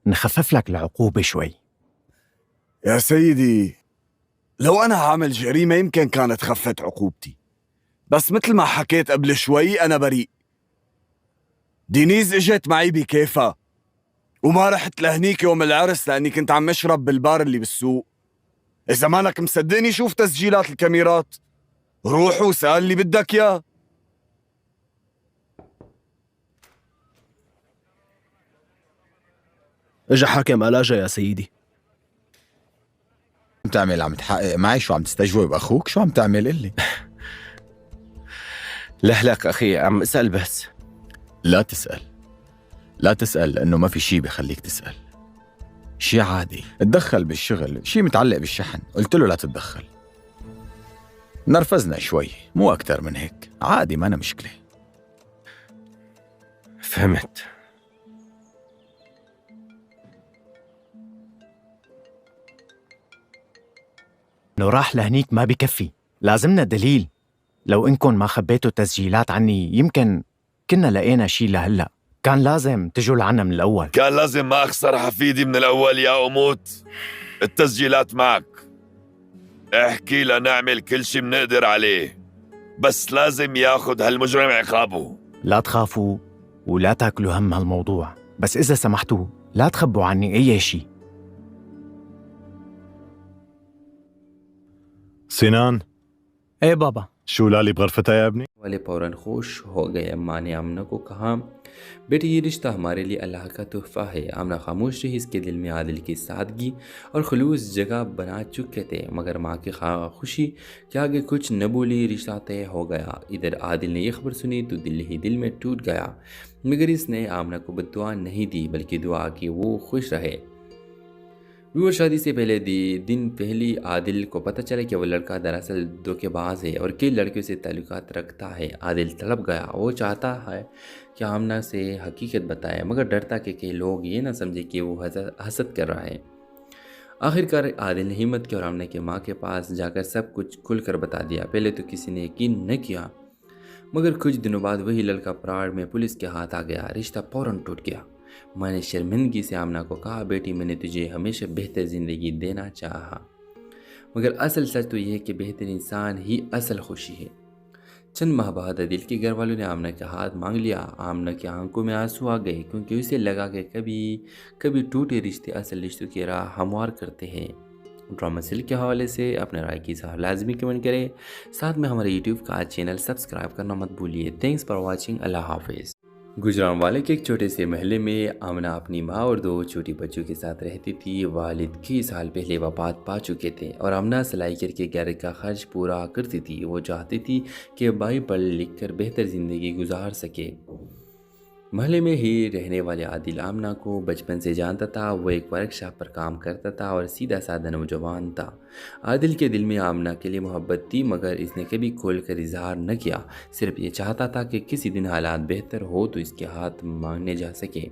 نخفف لك العقوبة شوي. يا سيدي، لو أنا عامل جريمة يمكن كانت خفت عقوبتي، بس مثل ما حكيت قبل شوي أنا بريء. دينيز اجت معي بكيفها، وما رحت لهنيك يوم العرس لأني كنت عم أشرب بالبار اللي بالسوق. إذا مانك مصدقني شوف تسجيلات الكاميرات، روح وسأل اللي بدك ياه. اجا حاكم ألاجا يا سيدي. عم تعمل؟ عم تحقق معي؟ شو عم تستجوب أخوك؟ شو عم تعمل؟ قلي. لك أخي، عم أسأل بس. لا تسأل، لا تسأل، لأنه ما في شي بخليك تسأل. شي عادي، اتدخل بالشغل، شي متعلق بالشحن، قلت له لا تتدخل. نرفزنا شوي، مو أكتر من هيك، عادي، ما أنا مشكلة. فهمت. إنه راح لهنيك ما بكفي، لازمنا دليل. لو إنكن ما خبيتوا تسجيلات عني يمكن كنا لقينا شي لهلأ. كان لازم تجوا لعنا من الأول. كان لازم ما أخسر حفيدي من الأول يا أموت. التسجيلات معك، احكي لنعمل كل شي بنقدر عليه، بس لازم ياخد هالمجرم عقابه. لا تخافوا ولا تاكلوا هم هالموضوع، بس إذا سمحتوا لا تخبوا عني أي شي. سنان، اے بابا. شو لالي بغرفتها يا ابني؟ والے فوراً خوش ہو گئے۔ اماں نے آمنہ کو کہا، بیٹی یہ رشتہ ہمارے لیے اللہ کا تحفہ ہے۔ آمنہ خاموش رہی، اس کے دل میں عادل کی سادگی اور خلوص جگہ بنا چکے تھے، مگر ماں کی خوشی کہ آگے کچھ نہ بولی، رشتہ طے ہو گیا۔ ادھر عادل نے یہ خبر سنی تو دل ہی دل میں ٹوٹ گیا، مگر اس نے آمنہ کو بد دعا نہیں دی بلکہ دعا کی وہ خوش رہے۔ وہ شادی سے پہلے دن پہلی عادل کو پتہ چلا کہ وہ لڑکا دراصل دھوکے باز ہے اور کئی لڑکیوں سے تعلقات رکھتا ہے۔ عادل تڑپ گیا، وہ چاہتا ہے کہ آمنہ سے حقیقت بتائے، مگر ڈرتا کہ کئی لوگ یہ نہ سمجھے کہ وہ حسد کر رہا ہے۔ آخر کار عادل نے ہمت کی اور آمنہ کی ماں کے پاس جا کر سب کچھ کھل کر بتا دیا۔ پہلے تو کسی نے یقین نہ کیا، مگر کچھ دنوں بعد وہی لڑکا پراڑ میں پولیس کے ہاتھ آ گیا۔ رشتہ فوراً ٹوٹ گیا۔ ماں نے شرمندگی سے آمنہ کو کہا، بیٹی میں نے تجھے ہمیشہ بہتر زندگی دینا چاہا، مگر اصل سچ تو یہ ہے کہ بہتر انسان ہی اصل خوشی ہے۔ چند ماہ بعد عادل کے گھر والوں نے آمنہ کے ہاتھ مانگ لیا۔ آمنہ کی آنکھوں میں آنسو آ گئے، کیونکہ اسے لگا کہ کبھی ٹوٹے رشتے اصل رشتوں کی راہ ہموار کرتے ہیں۔ ڈرامہ سیل کے حوالے سے اپنے رائے کی اظہار لازمی کمنٹ کریں، ساتھ میں ہمارے یوٹیوب کا چینل سبسکرائب کرنا مت بھولیے۔ Thanks for watching. اللہ حافظ۔ گجرانوالے کے ایک چھوٹے سے محلے میں آمنہ اپنی ماں اور دو چھوٹی بچوں کے ساتھ رہتی تھی۔ والد کئی سال پہلے وفات پا چکے تھے اور آمنہ سلائی کر کے گھر کا خرچ پورا کرتی تھی۔ وہ چاہتی تھی کہ بھائی پڑھ لکھ کر بہتر زندگی گزار سکے۔ محلے میں ہی رہنے والے عادل آمنہ کو بچپن سے جانتا تھا۔ وہ ایک ورک شاپ پر کام کرتا تھا اور سیدھا سادہ نوجوان تھا۔ عادل کے دل میں آمنہ کے لیے محبت تھی، مگر اس نے کبھی کھول کر اظہار نہ کیا، صرف یہ چاہتا تھا کہ کسی دن حالات بہتر ہو تو اس کے ہاتھ مانگنے جا سکے۔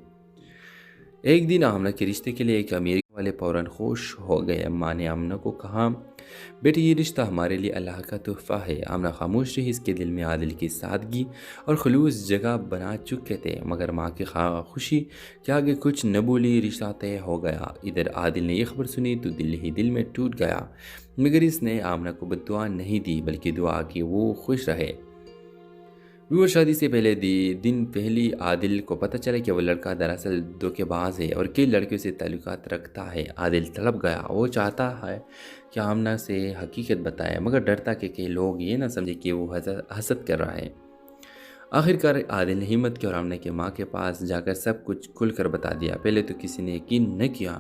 ایک دن آمنہ کے رشتے کے لیے ایک امیر والے فوراً خوش ہو گئے۔ اماں نے آمنہ کو کہا، بیٹی یہ رشتہ ہمارے لیے اللہ کا تحفہ ہے۔ آمنہ خاموش رہی، اس کے دل میں عادل کی سادگی اور خلوص جگہ بنا چکے تھے، مگر ماں کی خوشی کہ آگے کچھ نہ بولی، رشتہ طے ہو گیا۔ ادھر عادل نے یہ خبر سنی تو دل ہی دل میں ٹوٹ گیا، مگر اس نے آمنہ کو بد دعا نہیں دی بلکہ دعا کی وہ خوش رہے۔ وہ شادی سے پہلے دن پہلی عادل کو پتہ چلا کہ وہ لڑکا دراصل دھوکے باز ہے اور کئی لڑکیوں سے تعلقات رکھتا ہے۔ عادل تڑپ گیا، وہ چاہتا ہے کہ آمنہ سے حقیقت بتائے، مگر ڈرتا کہ کئی لوگ یہ نہ سمجھے کہ وہ حسد کر رہا ہے۔ آخر کار عادل نے ہمت کی اور آمنہ کی ماں کے پاس جا کر سب کچھ کھل کر بتا دیا۔ پہلے تو کسی نے یقین نہ کیا،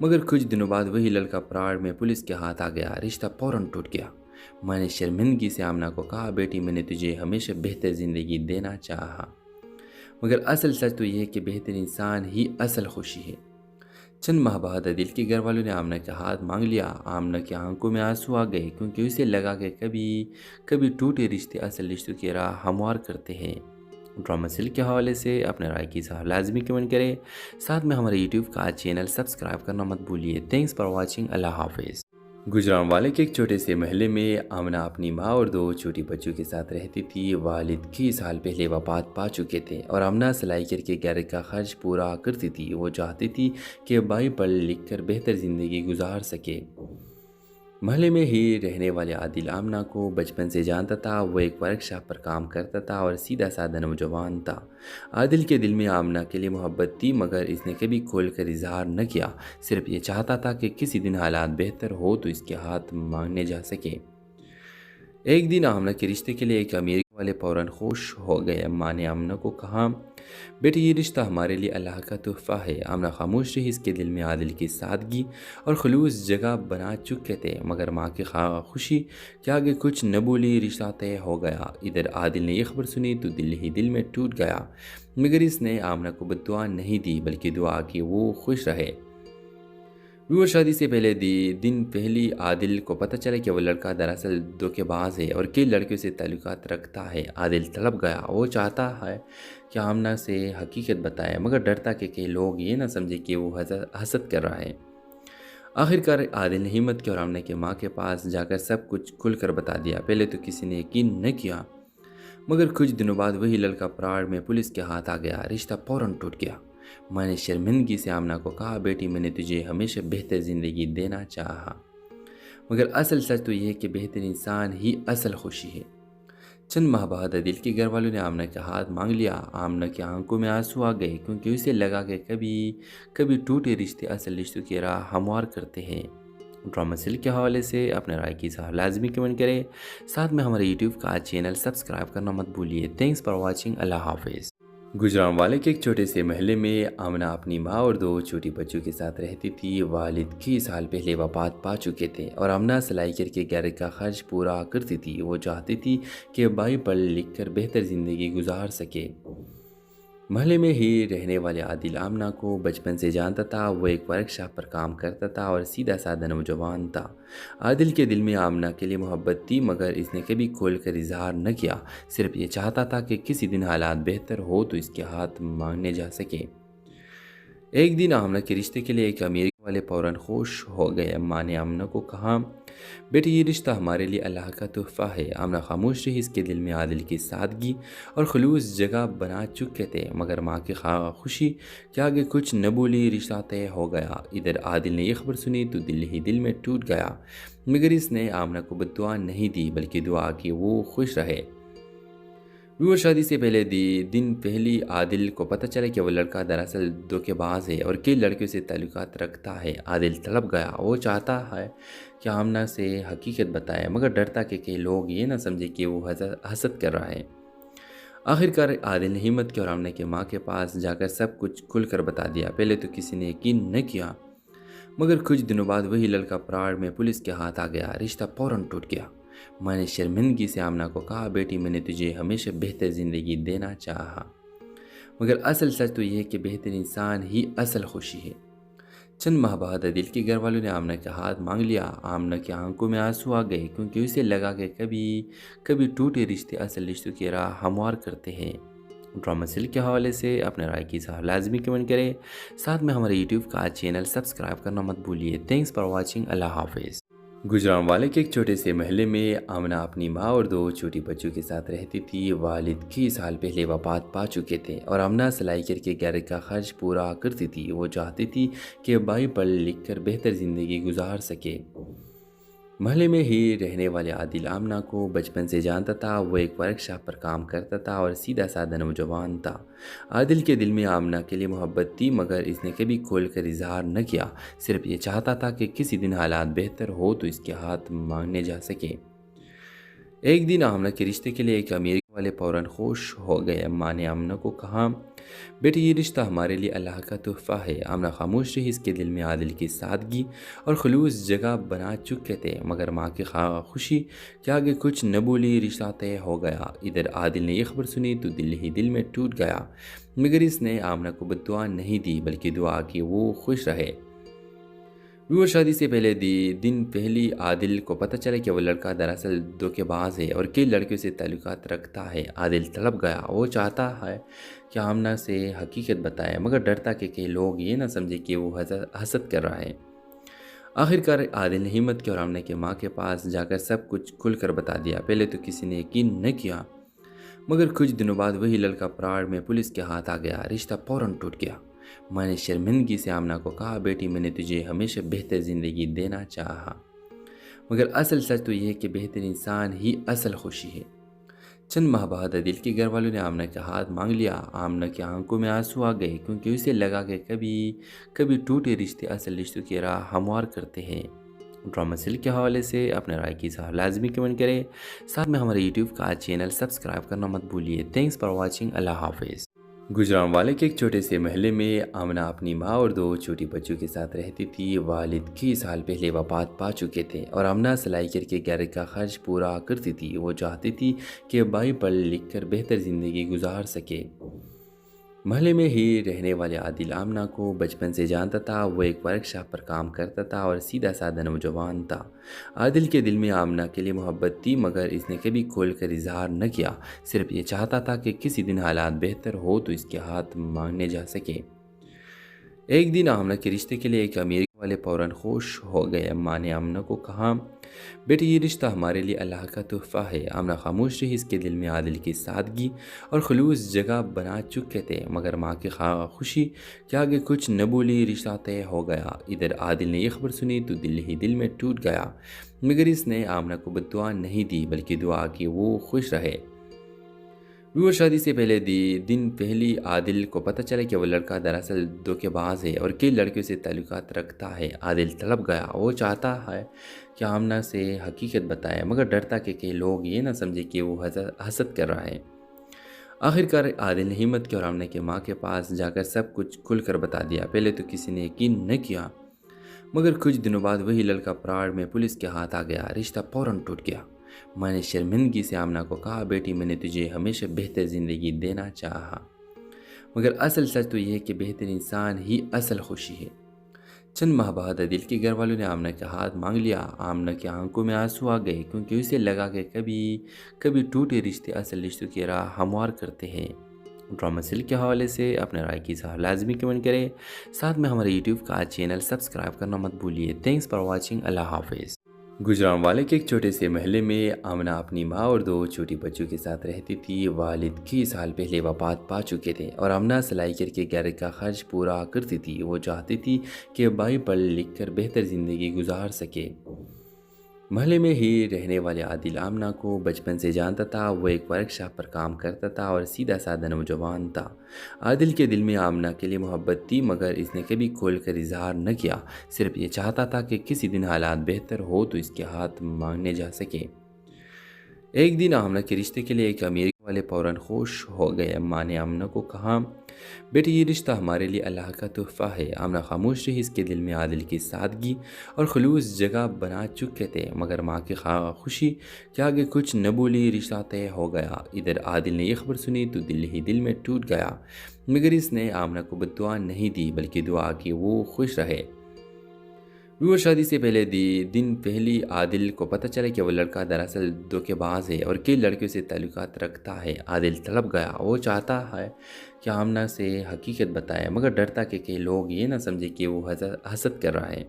مگر کچھ دنوں بعد وہی لڑکا پراڑ میں پولیس کے ہاتھ آ گیا۔ رشتہ فوراً ٹوٹ گیا۔ ماں نے شرمندگی سے آمنہ کو کہا، بیٹی میں نے تجھے ہمیشہ بہتر زندگی دینا چاہا، مگر اصل سچ تو یہ ہے کہ بہتر انسان ہی اصل خوشی ہے۔ چند ماہ بعد عادل کے گھر والوں نے آمنہ کے ہاتھ مانگ لیا۔ آمنہ کی آنکھوں میں آنسو آ گئے، کیونکہ اسے لگا کہ کبھی ٹوٹے رشتے اصل رشتوں کی راہ ہموار کرتے ہیں۔ ڈرامہ سیل کے حوالے سے اپنے رائے کی اظہار لازمی کمنٹ کریں، ساتھ میں ہمارے یوٹیوب کا چینل سبسکرائب کرنا مت بھولیے۔ Thanks for watching. اللہ حافظ۔ گجران والے کے ایک چھوٹے سے محلے میں آمنہ اپنی ماں اور 2 چھوٹی بچوں کے ساتھ رہتی تھی۔ والد کئی سال پہلے وفات پا چکے تھے اور آمنہ سلائی کر کے گھر کا خرچ پورا کرتی تھی۔ وہ چاہتی تھی کہ بھائی پڑھ لکھ کر بہتر زندگی گزار سکے۔ محلے میں ہی رہنے والے عادل آمنہ کو بچپن سے جانتا تھا۔ وہ ایک ورکشاپ پر کام کرتا تھا اور سیدھا سادہ نوجوان تھا۔ عادل کے دل میں آمنہ کے لیے محبت تھی، مگر اس نے کبھی کھول کر اظہار نہ کیا۔ صرف یہ چاہتا تھا کہ کسی دن حالات بہتر ہو تو اس کے ہاتھ مانگنے جا سکے۔ ایک دن آمنہ کے رشتے کے لیے ایک امیر والے فوراً خوش ہو گئے۔ ماں نے آمنہ کو کہا، بیٹی یہ رشتہ ہمارے لیے اللہ کا تحفہ ہے۔ آمنہ خاموش رہی۔ اس کے دل میں عادل کی سادگی اور خلوص جگہ بنا چکے تھے، مگر ماں کی خوشی کے آگے کچھ نہ بولی۔ رشتہ طے ہو گیا۔ ادھر عادل نے یہ خبر سنی تو دل ہی دل میں ٹوٹ گیا، مگر اس نے آمنہ کو بد دعا نہیں دی بلکہ دعا کی وہ خوش رہے۔ وہ شادی سے پہلے دن پہلی عادل کو پتہ چلا کہ وہ لڑکا دراصل دھوکے باز ہے اور کئی لڑکیوں سے تعلقات رکھتا ہے۔ عادل تڑپ گیا۔ وہ چاہتا ہے کہ آمنہ سے حقیقت بتائے، مگر ڈرتا کہ کئی لوگ یہ نہ سمجھے کہ وہ حسد کر رہا ہے۔ آخرکار عادل نے ہمت کی اور آمنہ کی ماں کے پاس جا کر سب کچھ کھل کر بتا دیا۔ پہلے تو کسی نے یقین نہ کیا، مگر کچھ دنوں بعد وہی لڑکا پراڑ میں پولیس کے ہاتھ آ گیا۔ رشتہ فوراً ٹوٹ گیا۔ ماں نے شرمندگی سے آمنہ کو کہا، بیٹی میں نے تجھے ہمیشہ بہتر زندگی دینا چاہا، مگر اصل سچ تو یہ ہے کہ بہتر انسان ہی اصل خوشی ہے۔ چند ماہ بعد عادل کے گھر والوں نے آمنہ کا ہاتھ مانگ لیا۔ آمنہ کی آنکھوں میں آنسو آ گئے، کیونکہ اسے لگا کہ کبھی ٹوٹے رشتے اصل رشتوں کی راہ ہموار کرتے ہیں۔ ڈرامہ سلک کے حوالے سے اپنے رائے کی اظہار لازمی کمنٹ کریں، ساتھ میں ہمارے یوٹیوب کا چینل سبسکرائب کرنا مت بھولیے۔ Thanks for watching. اللہ حافظ۔ گجران والے کے ایک چھوٹے سے محلے میں آمنہ اپنی ماں اور 2 چھوٹی بچوں کے ساتھ رہتی تھی۔ والد کئی سال پہلے وفات پا چکے تھے اور آمنہ سلائی کر کے گھر کا خرچ پورا کرتی تھی۔ وہ چاہتی تھی کہ بھائی پڑھ لکھ کر بہتر زندگی گزار سکے۔ محلے میں ہی رہنے والے عادل آمنہ کو بچپن سے جانتا تھا۔ وہ ایک ورکشاپ پر کام کرتا تھا اور سیدھا سادہ نوجوان تھا۔ عادل کے دل میں آمنہ کے لیے محبت تھی، مگر اس نے کبھی کھول کر اظہار نہ کیا۔ صرف یہ چاہتا تھا کہ کسی دن حالات بہتر ہو تو اس کے ہاتھ مانگنے جا سکے۔ ایک دن آمنہ کے رشتے کے لیے ایک امیر والے فوراً خوش ہو گئے۔ ماں نے آمنہ کو کہا، بیٹی یہ رشتہ ہمارے لیے اللہ کا تحفہ ہے۔ آمنہ خاموش رہی۔ اس کے دل میں عادل کی سادگی اور خلوص جگہ بنا چکے تھے، مگر ماں کی خوشی کے آگے کچھ نہ بولی۔ رشتہ طے ہو گیا۔ ادھر عادل نے یہ خبر سنی تو دل ہی دل میں ٹوٹ گیا، مگر اس نے آمنہ کو بد دعا نہیں دی بلکہ دعا کی وہ خوش رہے۔ وہ شادی سے پہلے دن پہلی عادل کو پتہ چلا کہ وہ لڑکا دراصل دھوکے باز ہے اور کئی لڑکیوں سے تعلقات رکھتا ہے۔ عادل تڑپ گیا۔ وہ چاہتا ہے کہ آمنہ سے حقیقت بتائے، مگر ڈرتا کہ کئی لوگ یہ نہ سمجھے کہ وہ حسد کر رہا ہے۔ آخرکار عادل نے ہمت کی اور آمنہ کی ماں کے پاس جا کر سب کچھ کھل کر بتا دیا۔ پہلے تو کسی نے یقین نہ کیا، مگر کچھ دنوں بعد وہی لڑکا پراڑ میں پولیس کے ہاتھ آ گیا۔ رشتہ فوراً ٹوٹ گیا۔ ماں نے شرمندگی سے آمنہ کو کہا، بیٹی میں نے تجھے ہمیشہ بہتر زندگی دینا چاہا، مگر اصل سچ تو یہ ہے کہ بہتر انسان ہی اصل خوشی ہے۔ چند ماہ بعد عادل کے گھر والوں نے آمنہ کا ہاتھ مانگ لیا۔ آمنہ کی آنکھوں میں آنسو آ گئے، کیونکہ اسے لگا کہ کبھی ٹوٹے رشتے اصل رشتوں کی راہ ہموار کرتے ہیں۔ ڈرامہ سلک کے حوالے سے اپنے رائے کی اظہار لازمی کمنٹ کریں، ساتھ میں ہمارے یوٹیوب کا چینل سبسکرائب کرنا مت بھولیے۔ Thanks for watching. اللہ حافظ۔ گجران والے کے ایک چھوٹے سے محلے میں آمنہ اپنی ماں اور 2 چھوٹی بچوں کے ساتھ رہتی تھی۔ والد کئی سال پہلے وفات پا چکے تھے اور آمنہ سلائی کر کے گھر کا خرچ پورا کرتی تھی۔ وہ چاہتی تھی کہ بھائی پڑھ لکھ کر بہتر زندگی گزار سکے۔ محلے میں ہی رہنے والے عادل آمنہ کو بچپن سے جانتا تھا۔ وہ ایک ورکشاپ پر کام کرتا تھا اور سیدھا سادہ نوجوان تھا۔ عادل کے دل میں آمنہ کے لیے محبت تھی، مگر اس نے کبھی کھول کر اظہار نہ کیا۔ صرف یہ چاہتا تھا کہ کسی دن حالات بہتر ہو تو اس کے ہاتھ مانگنے جا سکے۔ ایک دن آمنہ کے رشتے کے لیے ایک امیر والے فوراً خوش ہو گئے۔ ماں نے آمنہ کو کہا، بیٹی یہ رشتہ ہمارے لیے اللہ کا تحفہ ہے۔ آمنہ خاموش رہی۔ اس کے دل میں عادل کی سادگی اور خلوص جگہ بنا چکے تھے، مگر ماں کی خوشی کے آگے کچھ نہ بولی۔ رشتہ طے ہو گیا۔ ادھر عادل نے یہ خبر سنی تو دل ہی دل میں ٹوٹ گیا، مگر اس نے آمنہ کو بد دعا نہیں دی بلکہ دعا کی وہ خوش رہے۔ وہ شادی سے پہلے دن پہلی عادل کو پتہ چلا کہ وہ لڑکا دراصل دھوکے باز ہے اور کئی لڑکیوں سے تعلقات رکھتا ہے۔ عادل تڑپ گیا۔ وہ چاہتا ہے کہ آمنہ سے حقیقت بتائے، مگر ڈرتا کہ کئی لوگ یہ نہ سمجھے کہ وہ حسد کر رہا ہے۔ آخر کار عادل نے ہمت کی اور آمنہ کی ماں کے پاس جا کر سب کچھ کھل کر بتا دیا۔ پہلے تو کسی نے یقین نہ کیا، مگر کچھ دنوں بعد وہی لڑکا پراڑ میں پولیس کے ہاتھ آ گیا۔ رشتہ فوراً ٹوٹ گیا۔ ماں نے شرمندگی سے آمنہ کو کہا، بیٹی میں نے تجھے ہمیشہ بہتر زندگی دینا چاہا، مگر اصل سچ تو یہ ہے کہ بہتر انسان ہی اصل خوشی ہے۔ چند ماہ بعد عادل کے گھر والوں نے آمنہ کا ہاتھ مانگ لیا۔ آمنہ کی آنکھوں میں آنسو آ گئے، کیونکہ اسے لگا کہ کبھی ٹوٹے رشتے اصل رشتوں کی راہ ہموار کرتے ہیں۔ ڈرامہ سیل کے حوالے سے اپنے رائے کی اظہار لازمی کمنٹ کریں، ساتھ میں ہمارے یوٹیوب کا چینل سبسکرائب کرنا مت بھولیے۔ Thanks for watching. اللہ حافظ۔ گجرانوالے کے ایک چھوٹے سے محلے میں آمنہ اپنی ماں اور 2 چھوٹی بچوں کے ساتھ رہتی تھی۔ والد کئی سال پہلے وفات پا چکے تھے اور آمنہ سلائی کر کے گھر کا خرچ پورا کرتی تھی۔ وہ چاہتی تھی کہ بھائی پڑھ لکھ کر بہتر زندگی گزار سکے۔ محلے میں ہی رہنے والے عادل آمنہ کو بچپن سے جانتا تھا۔ وہ ایک ورک شاپ پر کام کرتا تھا اور سیدھا سادہ نوجوان تھا۔ عادل کے دل میں آمنہ کے لیے محبت تھی، مگر اس نے کبھی کھول کر اظہار نہ کیا۔ صرف یہ چاہتا تھا کہ کسی دن حالات بہتر ہو تو اس کے ہاتھ مانگنے جا سکے۔ ایک دن آمنہ کے رشتے کے لیے ایک امیر والے فوراً خوش ہو گئے۔ ماں نے آمنہ کو کہا، بیٹی یہ رشتہ ہمارے لیے اللہ کا تحفہ ہے۔ آمنہ خاموش رہی۔ اس کے دل میں عادل کی سادگی اور خلوص جگہ بنا چکے تھے، مگر ماں کی خوشی کہ آگے کچھ نہ بولی۔ رشتہ طے ہو گیا۔ ادھر عادل نے یہ خبر سنی تو دل ہی دل میں ٹوٹ گیا، مگر اس نے آمنہ کو بد دعا نہیں دی، بلکہ دعا کی وہ خوش رہے۔ وہ شادی سے پہلے دن پہلی عادل کو پتہ چلا کہ وہ لڑکا دراصل دھوکے باز ہے اور کئی لڑکیوں سے تعلقات رکھتا ہے۔ عادل تڑپ گیا۔ وہ چاہتا ہے کہ آمنہ سے حقیقت بتائے، مگر ڈرتا کہ کئی لوگ یہ نہ سمجھے کہ وہ حسد کر رہا ہے۔ آخر کار عادل نے ہمت کی اور آمنہ کی ماں کے پاس جا کر سب کچھ کھل کر بتا دیا۔ پہلے تو کسی نے یقین نہ کیا، مگر کچھ دنوں بعد وہی لڑکا پراڑ میں پولیس کے ہاتھ آ گیا۔ رشتہ فوراً ٹوٹ گیا۔ ماں نے شرمندگی سے آمنہ کو کہا، بیٹی میں نے تجھے ہمیشہ بہتر زندگی دینا چاہا، مگر اصل سچ تو یہ ہے کہ بہتر انسان ہی اصل خوشی ہے۔ چند ماہ بعد عادل کے گھر والوں نے آمنہ کا ہاتھ مانگ لیا۔ آمنہ کی آنکھوں میں آنسو آ گئے، کیونکہ اسے لگا کہ کبھی ٹوٹے رشتے اصل رشتوں کی راہ ہموار کرتے ہیں۔ ڈرامہ سیل کے حوالے سے اپنے رائے کی اظہار لازمی کمنٹ کریں، ساتھ میں ہمارے یوٹیوب کا چینل سبسکرائب کرنا مت بھولیے۔ Thanks for watching. اللہ حافظ۔ گجرانوالے کے ایک چھوٹے سے محلے میں آمنہ اپنی ماں اور 2 چھوٹی بچوں کے ساتھ رہتی تھی۔ والد کئی سال پہلے وفات پا چکے تھے اور آمنہ سلائی کر کے گھر کا خرچ پورا کرتی تھی۔ وہ چاہتی تھی کہ بھائی پڑھ لکھ کر بہتر زندگی گزار سکے۔ محلے میں ہی رہنے والے عادل آمنہ کو بچپن سے جانتا تھا۔ وہ ایک ورک شاپ پر کام کرتا تھا اور سیدھا سادہ نوجوان تھا۔ عادل کے دل میں آمنہ کے لیے محبت تھی، مگر اس نے کبھی کھول کر اظہار نہ کیا۔ صرف یہ چاہتا تھا کہ کسی دن حالات بہتر ہو تو اس کے ہاتھ مانگنے جا سکے۔ ایک دن آمنہ کے رشتے کے لیے ایک امیر والے فوراً خوش ہو گئے۔ ماں نے آمنہ کو کہا، بیٹی یہ رشتہ ہمارے لیے اللہ کا تحفہ ہے۔ آمنہ خاموش رہی۔ اس کے دل میں عادل کی سادگی اور خلوص جگہ بنا چکے تھے، مگر ماں کی خوشی کہ آگے کچھ نہ بولی۔ رشتہ طے ہو گیا۔ ادھر عادل نے یہ خبر سنی تو دل ہی دل میں ٹوٹ گیا، مگر اس نے آمنہ کو بد دعا نہیں دی، بلکہ دعا کی وہ خوش رہے۔ وہ شادی سے پہلے دن پہلی عادل کو پتہ چلا کہ وہ لڑکا دراصل دھوکے باز ہے اور کئی لڑکیوں سے تعلقات رکھتا ہے۔ عادل تڑپ گیا۔ وہ چاہتا ہے کہ آمنہ سے حقیقت بتائے، مگر ڈرتا کہ کئی لوگ یہ نہ سمجھے کہ وہ حسد کر رہا ہے۔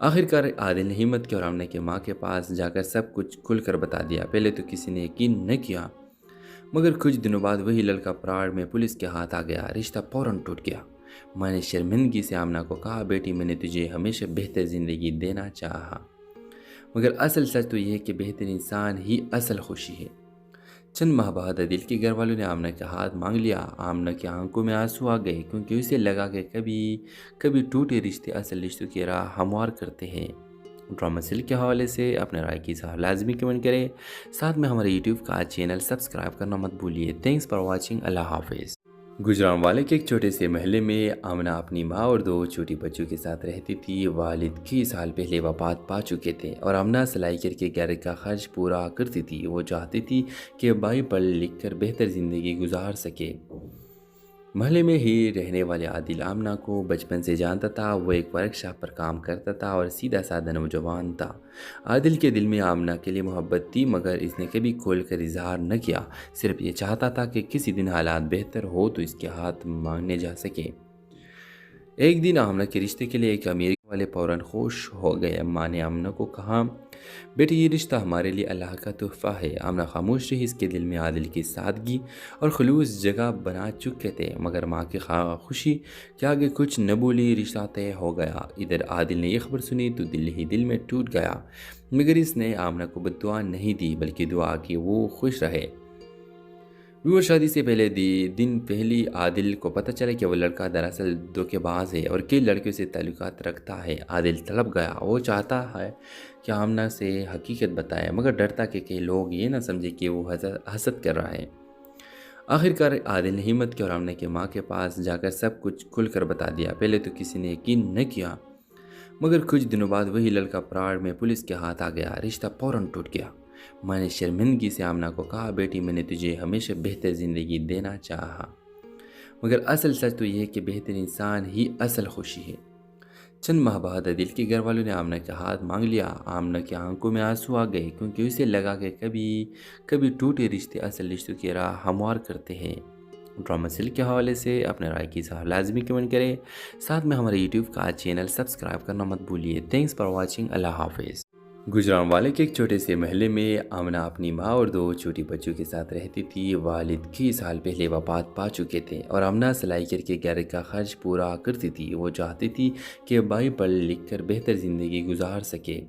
آخر کار عادل نے ہمت کی اور آمنہ کی ماں کے پاس جا کر سب کچھ کھل کر بتا دیا۔ پہلے تو کسی نے یقین نہ کیا، مگر کچھ دنوں بعد وہی لڑکا پراڑ میں پولیس کے ہاتھ آ گیا۔ رشتہ فوراً ٹوٹ گیا۔ ماں نے شرمندگی سے آمنہ کو کہا، بیٹی میں نے تجھے ہمیشہ بہتر زندگی دینا چاہا، مگر اصل سچ تو یہ ہے کہ بہتر انسان ہی اصل خوشی ہے۔ چند ماہ بعد عادل کے گھر والوں نے آمنہ کا ہاتھ مانگ لیا۔ آمنہ کی آنکھوں میں آنسو آ گئے، کیونکہ اسے لگا کہ کبھی ٹوٹے رشتے اصل رشتوں کی راہ ہموار کرتے ہیں۔ ڈرامہ سیل کے حوالے سے اپنے رائے کی اظہار لازمی کمنٹ کریں، ساتھ میں ہمارے یوٹیوب کا چینل سبسکرائب کرنا مت بھولیے۔ Thanks for watching. اللہ حافظ۔ گجرانوالے کے ایک چھوٹے سے محلے میں آمنہ اپنی ماں اور 2 چھوٹی بچوں کے ساتھ رہتی تھی۔ والد کئی سال پہلے وفات پا چکے تھے اور آمنہ سلائی کر کے گھر کا خرچ پورا کرتی تھی۔ وہ چاہتی تھی کہ بھائی پڑھ لکھ کر بہتر زندگی گزار سکے۔ محلے میں ہی رہنے والے عادل آمنہ کو بچپن سے جانتا تھا۔ وہ ایک ورک شاپ پر کام کرتا تھا اور سیدھا سادہ نوجوان تھا۔ عادل کے دل میں آمنہ کے لیے محبت تھی، مگر اس نے کبھی کھول کر اظہار نہ کیا۔ صرف یہ چاہتا تھا کہ کسی دن حالات بہتر ہو تو اس کے ہاتھ مانگنے جا سکے۔ ایک دن آمنہ کے رشتے کے لیے ایک امیر والے فوراً خوش ہو گئے۔ اماں نے آمنہ کو کہا بیٹی یہ رشتہ ہمارے لیے اللہ کا تحفہ ہے۔ آمنہ خاموش رہی، اس کے دل میں عادل کی سادگی اور خلوص جگہ بنا چکے تھے، مگر ماں کی خوشی کے آگے کچھ نہ بولی۔ رشتہ طے ہو گیا۔ ادھر عادل نے یہ خبر سنی تو دل ہی دل میں ٹوٹ گیا، مگر اس نے آمنہ کو بد دعا نہیں دی بلکہ دعا کی وہ خوش رہے۔ ویور شادی سے پہلے دن پہلی عادل کو پتہ چلا کہ وہ لڑکا دراصل دھوکے باز ہے اور کئی لڑکیوں سے تعلقات رکھتا ہے۔ عادل تڑپ گیا، وہ چاہتا ہے کہ آمنہ سے حقیقت بتائے، مگر ڈرتا کہ کئی لوگ یہ نہ سمجھے کہ وہ حسد کر رہا ہے۔ آخر کار عادل نے ہمت کی اور آمنہ کی ماں کے پاس جا کر سب کچھ کھل کر بتا دیا۔ پہلے تو کسی نے یقین نہ کیا، مگر کچھ دنوں بعد وہی لڑکا پراڑ میں پولیس کے ہاتھ آ گیا۔ رشتہ فوراً ٹوٹ گیا۔ ماں نے شرمندگی سے آمنہ کو کہا بیٹی میں نے تجھے ہمیشہ بہتر زندگی دینا چاہا، مگر اصل سچ تو یہ ہے کہ بہتر انسان ہی اصل خوشی ہے۔ چند ماہ بعد عادل کے گھر والوں نے آمنہ کے ہاتھ مانگ لیا۔ آمنہ کی آنکھوں میں آنسو آ گئے کیونکہ اسے لگا کہ کبھی ٹوٹے رشتے اصل رشتوں کی راہ ہموار کرتے ہیں۔ ڈرامہ سیریل کے حوالے سے اپنے رائے کی اظہار لازمی کمنٹ کریں، ساتھ میں ہمارے یوٹیوب کا چینل سبسکرائب کرنا مت بھولیے۔ Thanks for watching. اللہ حافظ۔ گجرانوالے کے ایک چھوٹے سے محلے میں آمنہ اپنی ماں اور 2 چھوٹی بچوں کے ساتھ رہتی تھی۔ والد کئی سال پہلے وفات پا چکے تھے اور آمنہ سلائی کر کے گھر کا خرچ پورا کرتی تھی۔ وہ چاہتی تھی کہ بھائی پڑھ لکھ کر بہتر زندگی گزار سکے۔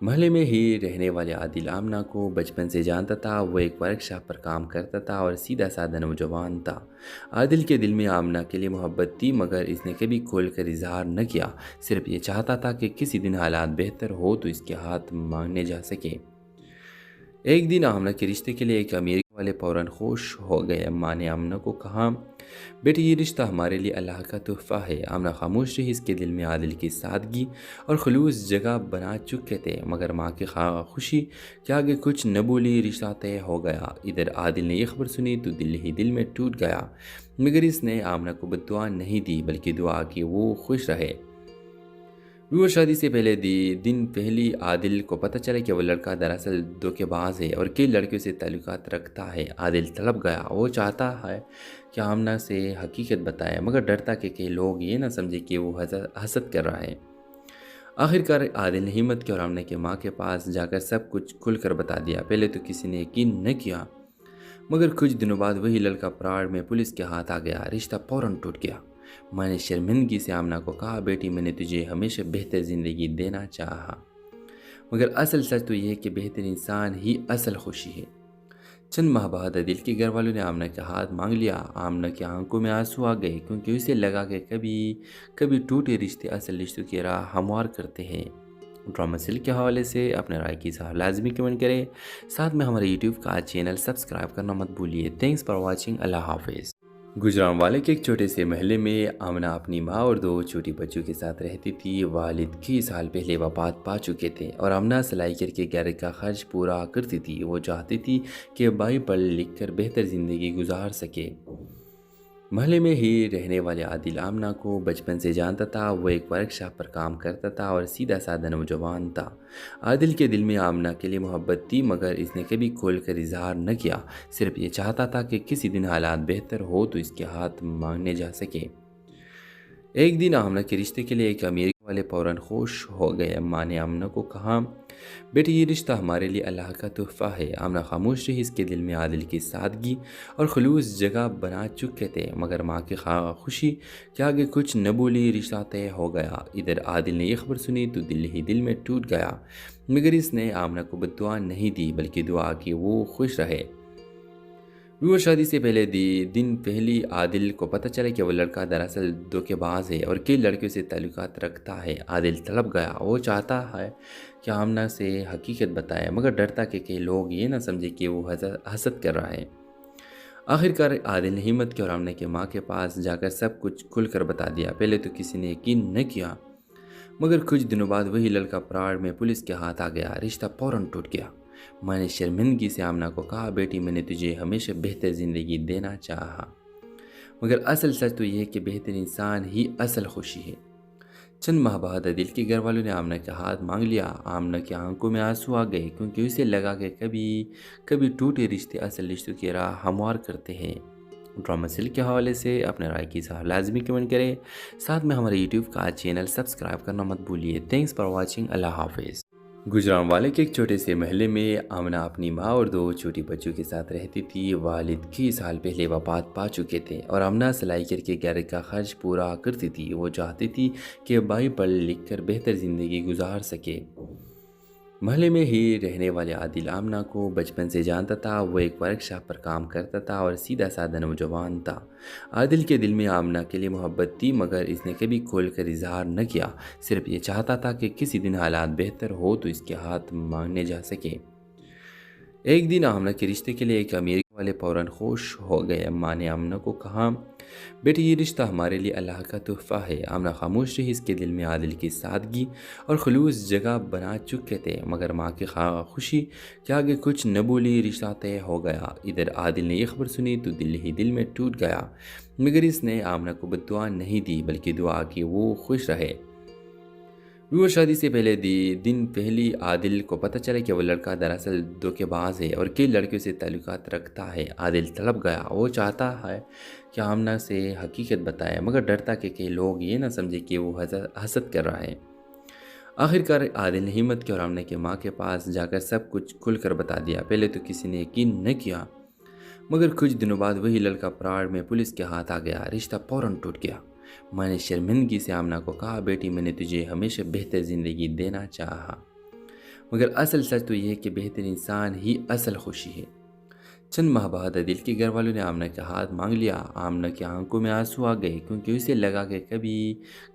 محلے میں ہی رہنے والے عادل آمنہ کو بچپن سے جانتا تھا۔ وہ ایک ورکشاپ پر کام کرتا تھا اور سیدھا سادہ نوجوان تھا۔ عادل کے دل میں آمنہ کے لیے محبت تھی، مگر اس نے کبھی کھول کر اظہار نہ کیا۔ صرف یہ چاہتا تھا کہ کسی دن حالات بہتر ہو تو اس کے ہاتھ مانگنے جا سکے۔ ایک دن آمنہ کے رشتے کے لیے ایک امیر والے فوراً خوش ہو گئے۔ اماں نے آمنہ کو کہا بیٹی یہ رشتہ ہمارے لیے اللہ کا تحفہ ہے۔ آمنہ خاموش رہی، اس کے دل میں عادل کی سادگی اور خلوص جگہ بنا چکے تھے، مگر ماں کی خوشی کے آگے کچھ نہ بولی۔ رشتہ طے ہو گیا۔ ادھر عادل نے یہ خبر سنی تو دل ہی دل میں ٹوٹ گیا، مگر اس نے آمنہ کو بد دعا نہیں دی بلکہ دعا کی وہ خوش رہے۔ ویور شادی سے پہلے دن پہلی عادل کو پتہ چلا کہ وہ لڑکا دراصل دھوکے باز ہے اور کئی لڑکیوں سے تعلقات رکھتا ہے۔ عادل تڑپ گیا، وہ چاہتا ہے کہ آمنہ سے حقیقت بتائے، مگر ڈرتا کہ کئی لوگ یہ نہ سمجھے کہ وہ حسد کر رہا ہے۔ آخر کار عادل نے ہمت کی اور آمنہ کی ماں کے پاس جا کر سب کچھ کھل کر بتا دیا۔ پہلے تو کسی نے یقین نہ کیا، مگر کچھ دنوں بعد وہی لڑکا پراڑ میں پولیس کے ہاتھ آ گیا۔ رشتہ فوراً ٹوٹ گیا۔ ماں نے شرمندگی سے آمنہ کو کہا بیٹی میں نے تجھے ہمیشہ بہتر زندگی دینا چاہا، مگر اصل سچ تو یہ ہے کہ بہتر انسان ہی اصل خوشی ہے۔ چند ماہ بعد عادل کے گھر والوں نے آمنہ کے ہاتھ مانگ لیا۔ آمنہ کی آنکھوں میں آنسو آ گئے کیونکہ اسے لگا کہ کبھی ٹوٹے رشتے اصل رشتوں کی راہ ہموار کرتے ہیں۔ ڈرامہ سیریل کے حوالے سے اپنے رائے کی اظہار لازمی کمنٹ کریں، ساتھ میں ہمارے یوٹیوب کا چینل سبسکرائب کرنا مت بھولیے۔ Thanks for watching. اللہ حافظ۔ گجرانوالے کے ایک چھوٹے سے محلے میں آمنہ اپنی ماں اور 2 چھوٹی بچوں کے ساتھ رہتی تھی۔ والد کئی سال پہلے وفات پا چکے تھے اور آمنہ سلائی کر کے گھر کا خرچ پورا کرتی تھی۔ وہ چاہتی تھی کہ بھائی پڑھ لکھ کر بہتر زندگی گزار سکے۔ محلے میں ہی رہنے والے عادل آمنہ کو بچپن سے جانتا تھا۔ وہ ایک ورکشاپ پر کام کرتا تھا اور سیدھا سادہ نوجوان تھا۔ عادل کے دل میں آمنہ کے لیے محبت تھی، مگر اس نے کبھی کھول کر اظہار نہ کیا۔ صرف یہ چاہتا تھا کہ کسی دن حالات بہتر ہو تو اس کے ہاتھ مانگنے جا سکے۔ ایک دن آمنہ کے رشتے کے لیے ایک امیر والے فوراً خوش ہو گئے۔ اماں نے آمنہ کو کہا بیٹی یہ رشتہ ہمارے لیے اللہ کا تحفہ ہے۔ آمنہ خاموش رہی، اس کے دل میں عادل کی سادگی اور خلوص جگہ بنا چکے تھے، مگر ماں کی خوشی کے آگے کچھ نہ بولی۔ رشتہ طے ہو گیا۔ ادھر عادل نے یہ خبر سنی تو دل ہی دل میں ٹوٹ گیا، مگر اس نے آمنہ کو بد دعا نہیں دی بلکہ دعا کی وہ خوش رہے۔ ویور شادی سے پہلے دن پہلی عادل کو پتہ چلا کہ وہ لڑکا دراصل دھوکے باز ہے اور کئی لڑکیوں سے تعلقات رکھتا ہے۔ عادل تڑپ گیا، وہ چاہتا ہے کہ آمنہ سے حقیقت بتائے، مگر ڈرتا کہ کئی لوگ یہ نہ سمجھے کہ وہ حسد کر رہا ہے۔ آخر کار عادل نے ہمت کی اور آمنہ کی ماں کے پاس جا کر سب کچھ کھل کر بتا دیا۔ پہلے تو کسی نے یقین نہ کیا، مگر کچھ دنوں بعد وہی لڑکا پراڑ میں پولیس کے ہاتھ آ گیا۔ رشتہ فوراً ٹوٹ گیا۔ ماں نے شرمندگی سے آمنہ کو کہا بیٹی میں نے تجھے ہمیشہ بہتر زندگی دینا چاہا، مگر اصل سچ تو یہ ہے کہ بہتر انسان ہی اصل خوشی ہے۔ چند ماہ بعد عادل کے گھر والوں نے آمنہ کے ہاتھ مانگ لیا۔ آمنہ کی آنکھوں میں آنسو آ گئے کیونکہ اسے لگا کہ کبھی ٹوٹے رشتے اصل رشتوں کی راہ ہموار کرتے ہیں۔ ڈرامہ سیل کے حوالے سے اپنے رائے کی اظہار لازمی کمنٹ کریں. ساتھ میں ہمارے یوٹیوب کا چینل سبسکرائب کرنا مت بھولیے. Thanks for watching. اللہ حافظ. گجرانوالے کے ایک چھوٹے سے محلے میں آمنہ اپنی ماں اور 2 چھوٹی بچوں کے ساتھ رہتی تھی. والد کئی سال پہلے وفات پا چکے تھے اور آمنہ سلائی کر کے گھر کا خرچ پورا کرتی تھی. وہ چاہتی تھی کہ بھائی پڑھ لکھ کر بہتر زندگی گزار سکے. محلے میں ہی رہنے والے عادل آمنہ کو بچپن سے جانتا تھا. وہ ایک ورک شاپ پر کام کرتا تھا اور سیدھا سادہ نوجوان تھا. عادل کے دل میں آمنہ کے لیے محبت تھی مگر اس نے کبھی کھول کر اظہار نہ کیا. صرف یہ چاہتا تھا کہ کسی دن حالات بہتر ہو تو اس کے ہاتھ مانگنے جا سکے. ایک دن آمنہ کے رشتے کے لیے ایک امیر والے فوراً خوش ہو گئے. ماں نے آمنہ کو کہا بیٹی یہ رشتہ ہمارے لیے اللہ کا تحفہ ہے. آمنہ خاموش رہی. اس کے دل میں عادل کی سادگی اور خلوص جگہ بنا چکے تھے مگر ماں کی خوشی کے آگے کچھ نہ بولی. رشتہ طے ہو گیا. ادھر عادل نے یہ خبر سنی تو دل ہی دل میں ٹوٹ گیا مگر اس نے آمنہ کو بد دعا نہیں دی بلکہ دعا کی وہ خوش رہے. وہ شادی سے پہلے دن پہلی عادل کو پتہ چلا کہ وہ لڑکا دراصل دھوکے باز ہے اور کئی لڑکیوں سے تعلقات رکھتا ہے. عادل تڑپ گیا. وہ چاہتا ہے کہ آمنہ سے حقیقت بتائے مگر ڈرتا کہ کئی لوگ یہ نہ سمجھے کہ وہ حسد کر رہا ہے. آخرکار عادل نے ہمت کی اور آمنہ کی ماں کے پاس جا کر سب کچھ کھل کر بتا دیا. پہلے تو کسی نے یقین نہ کیا مگر کچھ دنوں بعد وہی لڑکا پراڑ میں پولیس کے ہاتھ آ گیا. رشتہ فوراً ٹوٹ گیا. ماں نے شرمندگی سے آمنہ کو کہا بیٹی میں نے تجھے ہمیشہ بہتر زندگی دینا چاہا مگر اصل سچ تو یہ ہے کہ بہتر انسان ہی اصل خوشی ہے. چند ماہ بعد عادل کے گھر والوں نے آمنہ کے ہاتھ مانگ لیا. آمنہ کی آنکھوں میں آنسو آ گئے کیونکہ اسے لگا کہ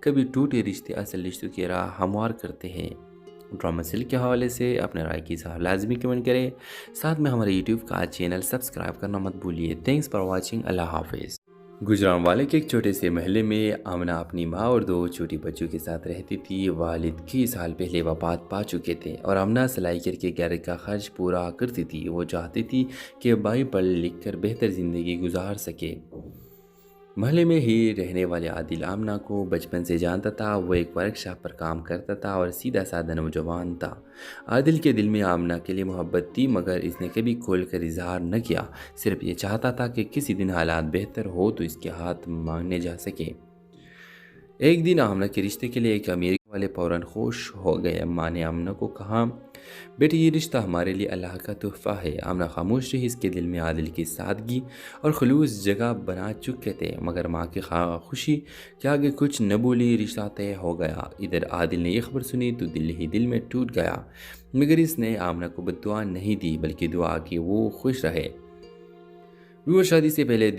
کبھی ٹوٹے رشتے اصل رشتوں کی راہ ہموار کرتے ہیں. ڈرامہ سیل کے حوالے سے اپنے رائے کی اظہار لازمی کمنٹ کریں. ساتھ میں ہمارے یوٹیوب کا چینل سبسکرائب کرنا مت بھولیے. Thanks for watching. اللہ حافظ. گجرانوالے کے ایک چھوٹے سے محلے میں آمنہ اپنی ماں اور 2 چھوٹی بچوں کے ساتھ رہتی تھی. والد کئی سال پہلے وفات پا چکے تھے اور آمنہ سلائی کر کے گھر کا خرچ پورا کرتی تھی. وہ چاہتی تھی کہ بھائی پڑھ لکھ کر بہتر زندگی گزار سکے. محلے میں ہی رہنے والے عادل آمنہ کو بچپن سے جانتا تھا. وہ ایک ورک شاپ پر کام کرتا تھا اور سیدھا سادہ نوجوان تھا. عادل کے دل میں آمنہ کے لیے محبت تھی مگر اس نے کبھی کھول کر اظہار نہ کیا. صرف یہ چاہتا تھا کہ کسی دن حالات بہتر ہو تو اس کے ہاتھ مانگنے جا سکے. ایک دن آمنہ کے رشتے کے لیے ایک امیر والے فوراً خوش ہو گئے. ماں نے آمنہ کو کہا بیٹی یہ رشتہ ہمارے لیے اللہ کا تحفہ ہے. آمنہ خاموش رہی. اس کے دل میں عادل کی سادگی اور خلوص جگہ بنا چکے تھے مگر ماں کی خوشی کے آگے کچھ نہ بولی. رشتہ طے ہو گیا. ادھر عادل نے یہ خبر سنی تو دل ہی دل میں ٹوٹ گیا مگر اس نے آمنہ کو بد دعا نہیں دی بلکہ دعا کی وہ خوش رہے. وہ شادی سے پہلے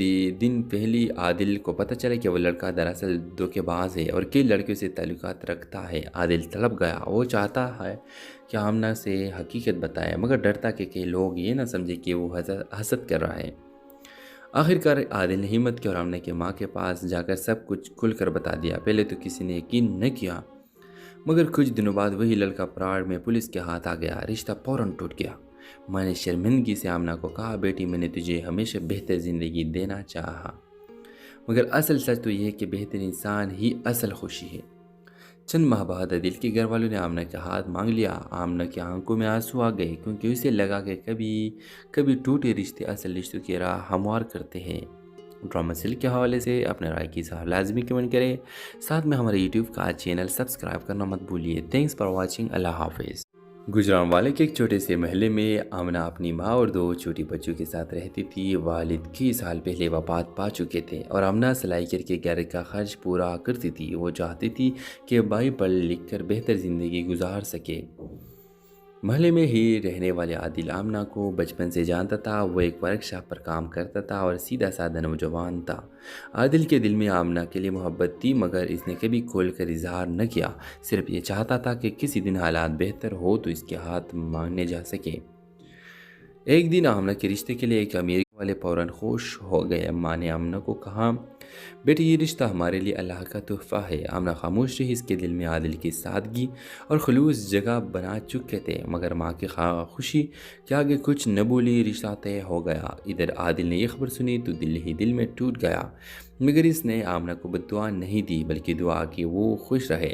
دن پہلی عادل کو پتہ چلا کہ وہ لڑکا دراصل دھوکے باز ہے اور کئی لڑکیوں سے تعلقات رکھتا ہے. عادل تڑپ گیا. وہ چاہتا ہے کہ آمنہ سے حقیقت بتائے مگر ڈرتا کہ کئی لوگ یہ نہ سمجھے کہ وہ حسد کر رہا ہے. آخرکار عادل نے ہمت کی اور آمنہ کی ماں کے پاس جا کر سب کچھ کھل کر بتا دیا. پہلے تو کسی نے یقین نہ کیا مگر کچھ دنوں بعد وہی لڑکا پراڑ میں پولیس کے ہاتھ آ گیا. رشتہ فوراً ٹوٹ گیا. ماں نے شرمندگی سے آمنہ کو کہا بیٹی میں نے تجھے ہمیشہ بہتر زندگی دینا چاہا مگر اصل سچ تو یہ ہے کہ بہتر انسان ہی اصل خوشی ہے. چند ماہ بعد عادل کے گھر والوں نے آمنہ کے ہاتھ مانگ لیا. آمنہ کی آنکھوں میں آنسو آ گئے کیونکہ اسے لگا کہ کبھی ٹوٹے رشتے اصل رشتوں کی راہ ہموار کرتے ہیں. ڈرامہ سیل کے حوالے سے اپنے رائے کی اظہار لازمی کمنٹ کریں. ساتھ میں ہمارے یوٹیوب کا چینل سبسکرائب کرنا مت بھولیے. Thanks for watching. اللہ حافظ. گجرانوالے کے ایک چھوٹے سے محلے میں آمنہ اپنی ماں اور 2 چھوٹی بچوں کے ساتھ رہتی تھی. والد کئی سال پہلے وفات پا چکے تھے اور آمنہ سلائی کر کے گھر کا خرچ پورا کرتی تھی. وہ چاہتی تھی کہ بھائی پڑھ لکھ کر بہتر زندگی گزار سکے. محلے میں ہی رہنے والے عادل آمنہ کو بچپن سے جانتا تھا. وہ ایک ورک شاپ پر کام کرتا تھا اور سیدھا سادہ نوجوان تھا. عادل کے دل میں آمنہ کے لیے محبت تھی مگر اس نے کبھی کھول کر اظہار نہ کیا. صرف یہ چاہتا تھا کہ کسی دن حالات بہتر ہو تو اس کے ہاتھ مانگنے جا سکے. ایک دن آمنہ کے رشتے کے لیے ایک امیر والے فوراً خوش ہو گئے. ماں نے آمنہ کو کہا بیٹی یہ رشتہ ہمارے لیے اللہ کا تحفہ ہے. آمنہ خاموش رہی. اس کے دل میں عادل کی سادگی اور خلوص جگہ بنا چکے تھے مگر ماں کی خوشی کے آگے کچھ نہ بولی. رشتہ طے ہو گیا. ادھر عادل نے یہ خبر سنی تو دل ہی دل میں ٹوٹ گیا مگر اس نے آمنہ کو بد دعا نہیں دی بلکہ دعا کی وہ خوش رہے.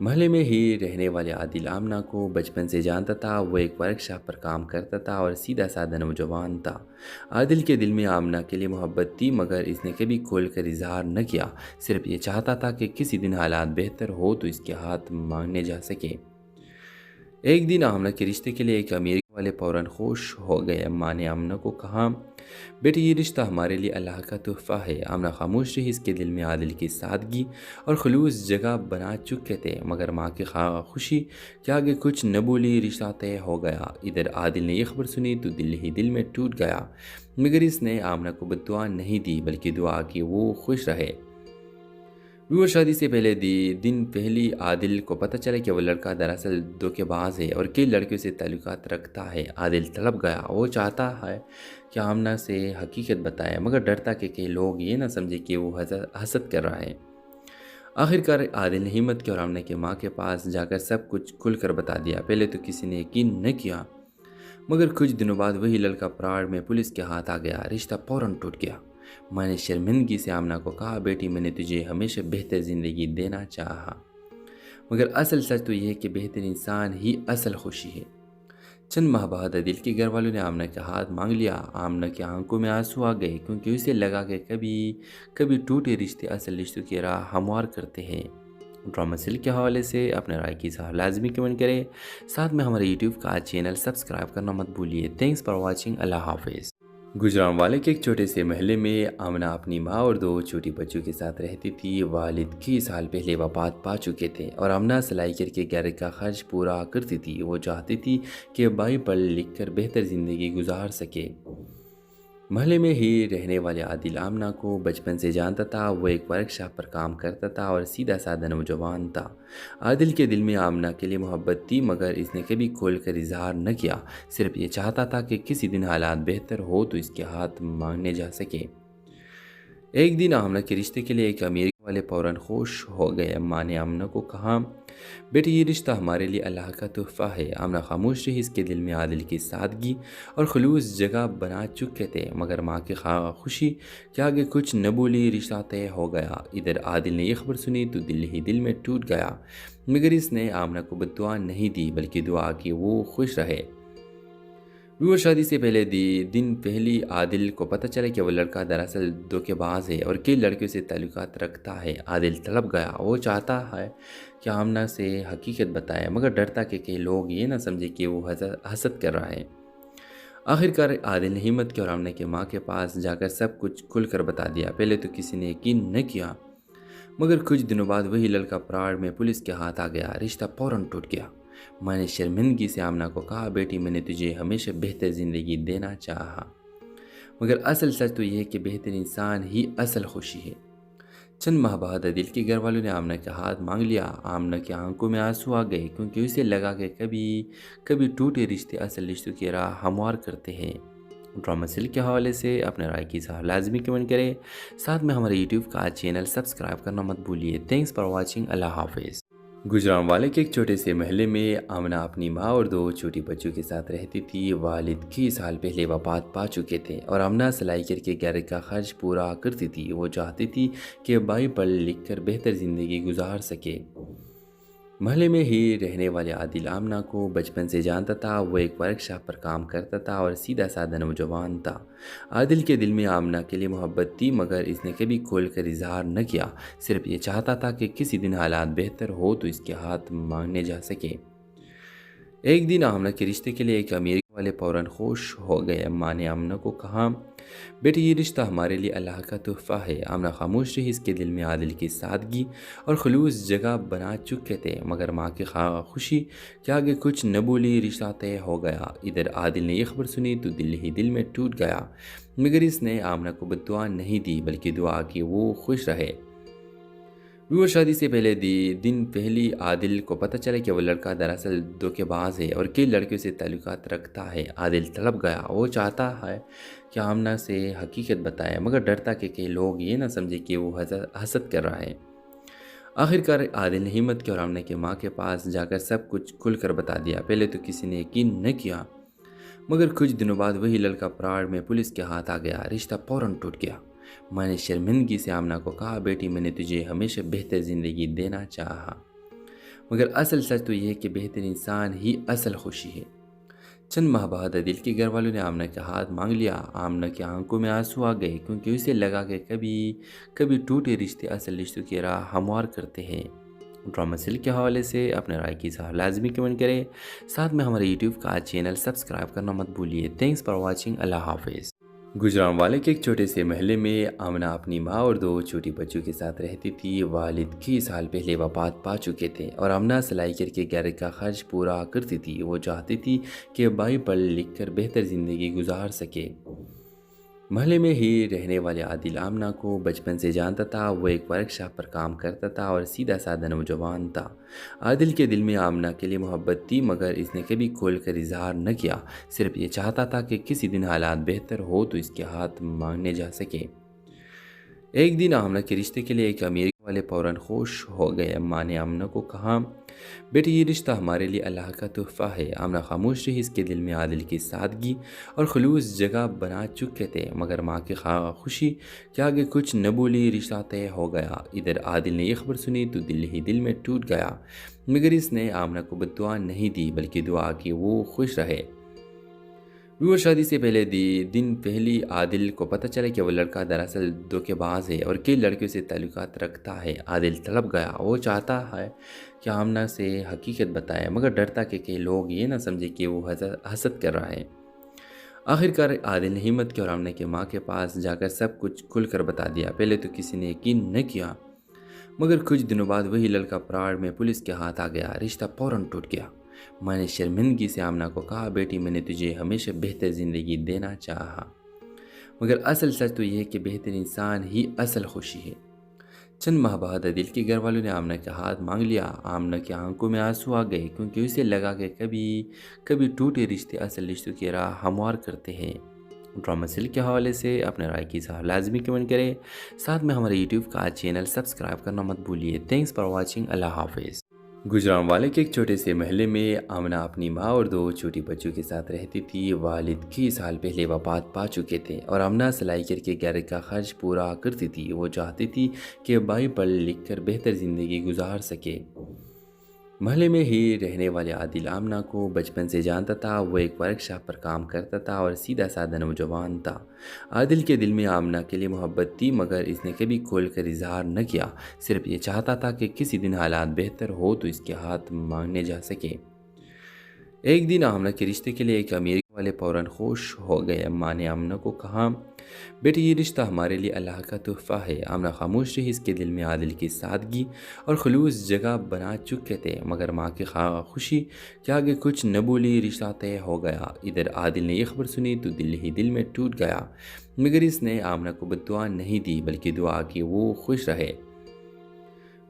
محلے میں ہی رہنے والے عادل آمنہ کو بچپن سے جانتا تھا۔ وہ ایک ورکشاپ پر کام کرتا تھا اور سیدھا سادہ نوجوان تھا۔ عادل کے دل میں آمنہ کے لیے محبت تھی، مگر اس نے کبھی کھول کر اظہار نہ کیا۔ صرف یہ چاہتا تھا کہ کسی دن حالات بہتر ہو تو اس کے ہاتھ مانگنے جا سکے۔ ایک دن آمنہ کے رشتے کے لیے ایک امیر والے فوراً خوش ہو گئے۔ اماں نے آمنہ کو کہا، بیٹی یہ رشتہ ہمارے لیے اللہ کا تحفہ ہے۔ آمنہ خاموش رہی۔ اس کے دل میں عادل کی سادگی اور خلوص جگہ بنا چکے تھے، مگر ماں کی خوشی کہ آگے کچھ نہ بولی۔ رشتہ طے ہو گیا۔ ادھر عادل نے یہ خبر سنی تو دل ہی دل میں ٹوٹ گیا، مگر اس نے آمنہ کو بد دعا نہیں دی بلکہ دعا کی وہ خوش رہے۔ وہ شادی سے پہلے دن پہلی عادل کو پتہ چلا کہ وہ لڑکا دراصل دھوکے باز ہے اور کئی لڑکیوں سے تعلقات رکھتا ہے۔ عادل تڑپ گیا۔ وہ چاہتا ہے کہ آمنہ سے حقیقت بتائے، مگر ڈرتا کہ کئی لوگ یہ نہ سمجھے کہ وہ حسد کر رہا ہے۔ آخر کار عادل نے ہمت کی اور آمنہ کی ماں کے پاس جا کر سب کچھ کھل کر بتا دیا۔ پہلے تو کسی نے یقین نہ کیا، مگر کچھ دنوں بعد وہی لڑکا پراڑ میں پولیس کے ہاتھ آ گیا۔ رشتہ فوراً ٹوٹ گیا۔ میں نے شرمندگی سے آمنہ کو کہا، بیٹی میں نے تجھے ہمیشہ بہتر زندگی دینا چاہا، مگر اصل سچ تو یہ ہے کہ بہتر انسان ہی اصل خوشی ہے۔ چند ماہ بعد عادل کے گھر والوں نے آمنہ کا ہاتھ مانگ لیا۔ آمنہ کی آنکھوں میں آنسو آ گئے، کیونکہ اسے لگا کہ کبھی ٹوٹے رشتے اصل رشتوں کی راہ ہموار کرتے ہیں۔ ڈرامہ سل کے حوالے سے اپنے رائے کی اظہار لازمی کمنٹ کریں، ساتھ میں ہمارے یوٹیوب کا چینل سبسکرائب کرنا مت بھولیے۔ Thanks for watching. اللہ حافظ۔ گجرانوالے کے ایک چھوٹے سے محلے میں آمنہ اپنی ماں اور دو چھوٹی بچوں کے ساتھ رہتی تھی۔ والد کئی سال پہلے وفات پا چکے تھے اور آمنہ سلائی کر کے گھر کا خرچ پورا کرتی تھی۔ وہ چاہتی تھی کہ بھائی پڑھ لکھ کر بہتر زندگی گزار سکے۔ محلے میں ہی رہنے والے عادل آمنہ کو بچپن سے جانتا تھا۔ وہ ایک ورکشاپ پر کام کرتا تھا اور سیدھا سادہ نوجوان تھا۔ عادل کے دل میں آمنہ کے لیے محبت تھی، مگر اس نے کبھی کھول کر اظہار نہ کیا۔ صرف یہ چاہتا تھا کہ کسی دن حالات بہتر ہو تو اس کے ہاتھ مانگنے جا سکے۔ ایک دن آمنہ کے رشتے کے لیے ایک امیر والے فوراً خوش ہو گئے۔ اماں نے آمنہ کو کہا، بیٹی یہ رشتہ ہمارے لیے اللہ کا تحفہ ہے۔ آمنہ خاموش رہی۔ اس کے دل میں عادل کی سادگی اور خلوص جگہ بنا چکے تھے، مگر ماں کی خوشی کہ آگے کچھ نہ بولی۔ رشتہ طے ہو گیا۔ ادھر عادل نے یہ خبر سنی تو دل ہی دل میں ٹوٹ گیا، مگر اس نے آمنہ کو بد دعا نہیں دی بلکہ دعا کی وہ خوش رہے۔ وہ شادی سے پہلے دن پہلی عادل کو پتہ چلا کہ وہ لڑکا دراصل دھوکے باز ہے اور کئی لڑکیوں سے تعلقات رکھتا ہے۔ عادل تڑپ گیا۔ وہ چاہتا ہے کہ آمنہ سے حقیقت بتائے، مگر ڈرتا کہ کئی لوگ یہ نہ سمجھے کہ وہ حسد کر رہا ہے۔ آخر کار عادل نے ہمت کی اور آمنہ کی ماں کے پاس جا کر سب کچھ کھل کر بتا دیا۔ پہلے تو کسی نے یقین نہ کیا، مگر کچھ دنوں بعد وہی لڑکا پراڑ میں پولیس کے ہاتھ آ گیا۔ رشتہ فوراً ٹوٹ گیا۔ میں نے شرمندگی سے آمنہ کو کہا، بیٹی میں نے تجھے ہمیشہ بہتر زندگی دینا چاہا، مگر اصل سچ تو یہ ہے کہ بہتر انسان ہی اصل خوشی ہے۔ چند ماہ بعد عادل کے گھر والوں نے آمنہ کا ہاتھ مانگ لیا۔ آمنہ کی آنکھوں میں آنسو آ گئے، کیونکہ اسے لگا کہ کبھی ٹوٹے رشتے اصل رشتوں کی راہ ہموار کرتے ہیں۔ ڈرامہ سل کے حوالے سے اپنے رائے کی اظہار لازمی کمنٹ کریں، ساتھ میں ہمارے یوٹیوب کا چینل سبسکرائب کرنا مت بھولیے۔ Thanks for watching. اللہ حافظ۔ گجرانوالے کے ایک چھوٹے سے محلے میں آمنہ اپنی ماں اور دو چھوٹی بچوں کے ساتھ رہتی تھی۔ والد کئی سال پہلے وفات پا چکے تھے اور آمنہ سلائی کر کے گھر کا خرچ پورا کرتی تھی۔ وہ چاہتی تھی کہ بھائی پڑھ لکھ کر بہتر زندگی گزار سکے۔ محلے میں ہی رہنے والے عادل آمنہ کو بچپن سے جانتا تھا۔ وہ ایک ورکشاپ پر کام کرتا تھا اور سیدھا سادہ نوجوان تھا۔ عادل کے دل میں آمنہ کے لیے محبت تھی، مگر اس نے کبھی کھول کر اظہار نہ کیا۔ صرف یہ چاہتا تھا کہ کسی دن حالات بہتر ہو تو اس کے ہاتھ مانگنے جا سکے۔ ایک دن آمنہ کے رشتے کے لیے ایک امیر والے فوراً خوش ہو گئے۔ اماں نے آمنہ کو کہا، بیٹی یہ رشتہ ہمارے لیے اللہ کا تحفہ ہے۔ آمنہ خاموش رہی۔ اس کے دل میں عادل کی سادگی اور خلوص جگہ بنا چکے تھے، مگر ماں کی خوشی کہ آگے کچھ نہ بولی۔ رشتہ طے ہو گیا۔ ادھر عادل نے یہ خبر سنی تو دل ہی دل میں ٹوٹ گیا، مگر اس نے آمنہ کو بد دعا نہیں دی بلکہ دعا کی وہ خوش رہے۔ وہ شادی سے پہلے دن پہلی عادل کو پتہ چلا کہ وہ لڑکا دراصل دھوکے باز ہے اور کئی لڑکیوں سے تعلقات رکھتا ہے۔ عادل تڑپ گیا۔ وہ چاہتا ہے کہ آمنہ سے حقیقت بتائے، مگر ڈرتا کہ کئی لوگ یہ نہ سمجھے کہ وہ حسد کر رہا ہے۔ آخر کار عادل نے ہمت کی اور آمنہ کی ماں کے پاس جا کر سب کچھ کھل کر بتا دیا۔ پہلے تو کسی نے یقین نہ کیا، مگر کچھ دنوں بعد وہی لڑکا پراڑ میں پولیس کے ہاتھ آ گیا۔ رشتہ فوراً ٹوٹ گیا۔ میں نے شرمندگی سے آمنہ کو کہا، بیٹی میں نے تجھے ہمیشہ بہتر زندگی دینا چاہا، مگر اصل سچ تو یہ ہے کہ بہتر انسان ہی اصل خوشی ہے۔ چند ماہ بعد عادل کے گھر والوں نے آمنہ کا ہاتھ مانگ لیا۔ آمنہ کی آنکھوں میں آنسو آ گئے کیونکہ اسے لگا کہ کبھی ٹوٹے رشتے اصل رشتوں کی راہ ہموار کرتے ہیں۔ ڈرامہ سل کے حوالے سے اپنے رائے کی اظہار لازمی کمنٹ کریں، ساتھ میں ہمارے یوٹیوب کا چینل سبسکرائب کرنا مت بھولیے۔ تھینکس فار واچنگ، اللہ حافظ۔ گجرانوالے کے ایک چھوٹے سے محلے میں آمنہ اپنی ماں اور 2 چھوٹی بچوں کے ساتھ رہتی تھی۔ والد کئی سال پہلے وفات پا چکے تھے اور آمنہ سلائی کر کے گھر کا خرچ پورا کرتی تھی۔ وہ چاہتی تھی کہ بھائی پڑھ لکھ کر بہتر زندگی گزار سکے۔ محلے میں ہی رہنے والے عادل آمنہ کو بچپن سے جانتا تھا۔ وہ ایک ورک شاپ پر کام کرتا تھا اور سیدھا سادہ نوجوان تھا۔ عادل کے دل میں آمنہ کے لیے محبت تھی، مگر اس نے کبھی کھول کر اظہار نہ کیا۔ صرف یہ چاہتا تھا کہ کسی دن حالات بہتر ہو تو اس کے ہاتھ مانگنے جا سکے۔ ایک دن آمنہ کے رشتے کے لیے ایک امیر والے فوراً خوش ہو گئے۔ اماں نے آمنہ کو کہا، بیٹی یہ رشتہ ہمارے لیے اللہ کا تحفہ ہے۔ آمنہ خاموش رہی۔ اس کے دل میں عادل کی سادگی اور خلوص جگہ بنا چکے تھے، مگر ماں کی خوشی کہ آگے کچھ نہ بولی۔ رشتہ طے ہو گیا۔ ادھر عادل نے یہ خبر سنی تو دل ہی دل میں ٹوٹ گیا، مگر اس نے آمنہ کو بد دعا نہیں دی بلکہ دعا کی وہ خوش رہے۔ وہ شادی سے پہلے دن پہلی عادل کو پتہ چلا کہ وہ لڑکا دراصل دھوکے باز ہے اور کئی لڑکیوں سے تعلقات رکھتا ہے۔ عادل تڑپ گیا۔ وہ چاہتا ہے کہ آمنہ سے حقیقت بتائے، مگر ڈرتا کہ کئی لوگ یہ نہ سمجھے کہ وہ حسد کر رہا ہے۔ آخر کار عادل نے ہمت کی اور آمنہ کی ماں کے پاس جا کر سب کچھ کھل کر بتا دیا۔ پہلے تو کسی نے یقین نہ کیا، مگر کچھ دنوں بعد وہی لڑکا پراڑ میں پولیس کے ہاتھ آ گیا۔ رشتہ فوراً ٹوٹ گیا۔ ماں نے شرمندگی سے آمنہ کو کہا، بیٹی میں نے تجھے ہمیشہ بہتر زندگی دینا چاہا، مگر اصل سچ تو یہ ہے کہ بہتر انسان ہی اصل خوشی ہے۔ چند ماہ بعد عادل کے گھر والوں نے آمنہ کا ہاتھ مانگ لیا۔ آمنہ کی آنکھوں میں آنسو آ گئے کیونکہ اسے لگا کہ کبھی ٹوٹے رشتے اصل رشتوں کی راہ ہموار کرتے ہیں۔ ڈرامہ سل کے حوالے سے اپنے رائے کی اظہار لازمی کمنٹ کریں، ساتھ میں ہمارے یوٹیوب کا چینل سبسکرائب کرنا مت بھولیے۔ تھینکس فار واچنگ، اللہ حافظ۔ گجرانوالے کے ایک چھوٹے سے محلے میں آمنہ اپنی ماں اور 2 چھوٹی بچوں کے ساتھ رہتی تھی۔ والد کئی سال پہلے وفات پا چکے تھے اور آمنہ سلائی کر کے گھر کا خرچ پورا کرتی تھی۔ وہ چاہتی تھی کہ بھائی پڑھ لکھ کر بہتر زندگی گزار سکے۔ محلے میں ہی رہنے والے عادل آمنہ کو بچپن سے جانتا تھا۔ وہ ایک ورک شاپ پر کام کرتا تھا اور سیدھا سادہ نوجوان تھا۔ عادل کے دل میں آمنہ کے لیے محبت تھی، مگر اس نے کبھی کھول کر اظہار نہ کیا۔ صرف یہ چاہتا تھا کہ کسی دن حالات بہتر ہو تو اس کے ہاتھ مانگنے جا سکے۔ ایک دن آمنہ کے رشتے کے لیے ایک امیر والے فوراً خوش ہو گئے۔ اماں نے آمنہ کو کہا، بیٹی یہ رشتہ ہمارے لیے اللہ کا تحفہ ہے۔ آمنہ خاموش رہی۔ اس کے دل میں عادل کی سادگی اور خلوص جگہ بنا چکے تھے، مگر ماں کی خوشی کہ آگے کچھ نہ بولی۔ رشتہ طے ہو گیا۔ ادھر عادل نے یہ خبر سنی تو دل ہی دل میں ٹوٹ گیا، مگر اس نے آمنہ کو بد دعا نہیں دی بلکہ دعا کی وہ خوش رہے۔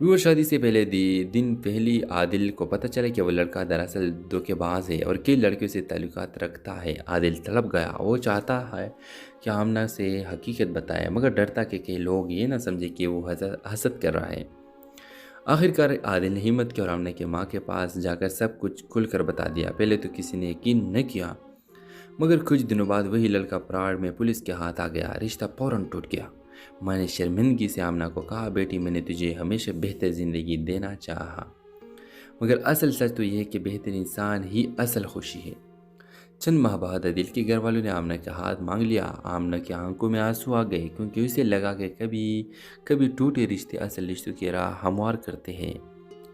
وہ شادی سے پہلے دن پہلی عادل کو پتہ چلا کہ وہ لڑکا دراصل دھوکے باز ہے اور کئی لڑکیوں سے تعلقات رکھتا ہے۔ عادل تڑپ گیا۔ وہ چاہتا ہے کہ آمنہ سے حقیقت بتائے، مگر ڈرتا کہ کئی لوگ یہ نہ سمجھے کہ وہ حسد کر رہا ہے۔ آخر کار عادل نے ہمت کی اور آمنہ کی ماں کے پاس جا کر سب کچھ کھل کر بتا دیا۔ پہلے تو کسی نے یقین نہ کیا، مگر کچھ دنوں بعد وہی لڑکا پراڑ میں پولیس کے ہاتھ آ گیا۔ رشتہ فوراً ٹوٹ گیا۔ ماں نے شرمندگی سے آمنہ کو کہا، بیٹی میں نے تجھے ہمیشہ بہتر زندگی دینا چاہا، مگر اصل سچ تو یہ ہے کہ بہتر انسان ہی اصل خوشی ہے۔ چند ماہ بعد عادل کے گھر والوں نے آمنہ کا ہاتھ مانگ لیا۔ آمنہ کی آنکھوں میں آنسو آ گئے کیونکہ اسے لگا کہ کبھی ٹوٹے رشتے اصل رشتوں کی راہ ہموار کرتے ہیں۔